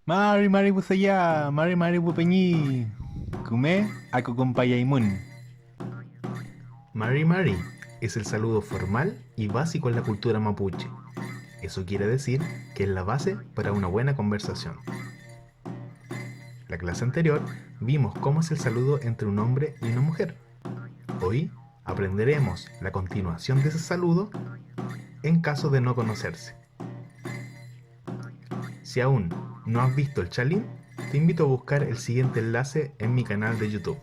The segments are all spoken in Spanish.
Mari mari busaya, mari mari bupeñi. Kume, ako kumpayaimun. Mari Mari es el saludo formal y básico en la cultura mapuche. Eso quiere decir que es la base para una buena conversación. La clase anterior vimos cómo es el saludo entre un hombre y una mujer. Hoy aprenderemos la continuación de ese saludo en caso de no conocerse. Si aún no has visto el chalín, te invito a buscar el siguiente enlace en mi canal de YouTube.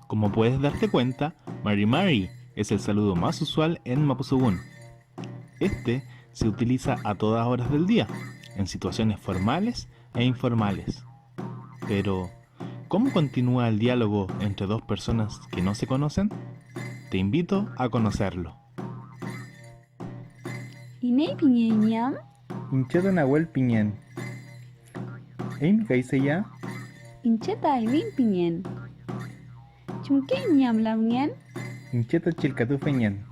Como puedes darte cuenta, Mari Mari es el saludo más usual en Mapuzugún. Este se utiliza a todas horas del día, en situaciones formales e informales. Pero, ¿cómo continúa el diálogo entre dos personas que no se conocen? Te invito a conocerlo. Inay piñeñam, Hinchado nahuel piñen. Aim kaisaya, incheta imin piñen. Chumke ñam lamngen, hinchata chilkatu feñan.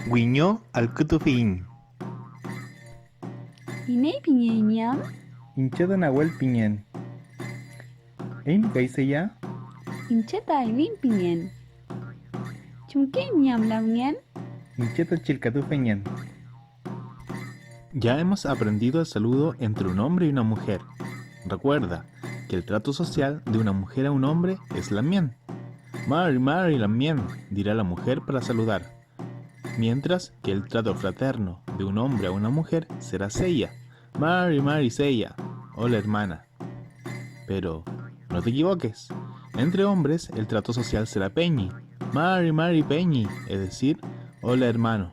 Guiño al kutufin. inay piñeñam, Hinchado nahuel piñen. Aim kaisaya, incheta imin piñen. Chumke ñam lamngen, hinchata chilkatu feñan. Ya hemos aprendido el saludo entre un hombre y una mujer. Recuerda que el trato social de una mujer a un hombre es la mien. Mari Mari la mien, dirá la mujer para saludar. Mientras que el trato fraterno de un hombre a una mujer será sella. Mari Mari sella, hola hermana. Pero no te equivoques, entre hombres el trato social será peñi. Mari Mari peñi, es decir, hola hermano.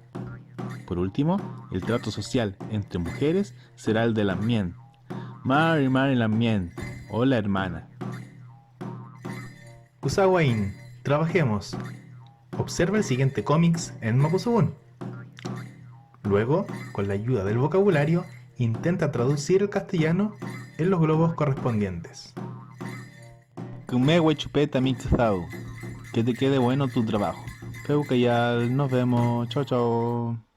Por último, el trato social entre mujeres será el de la mien. Mari Mari la mien, hola hermana. Usawain, trabajemos. Observa el siguiente cómics en Mapuzugún. Luego, con la ayuda del vocabulario, intenta traducir el castellano en los globos correspondientes. Kume huechupeta mixzau. Que te quede bueno tu trabajo. Peukayal, nos vemos. Chao, chao.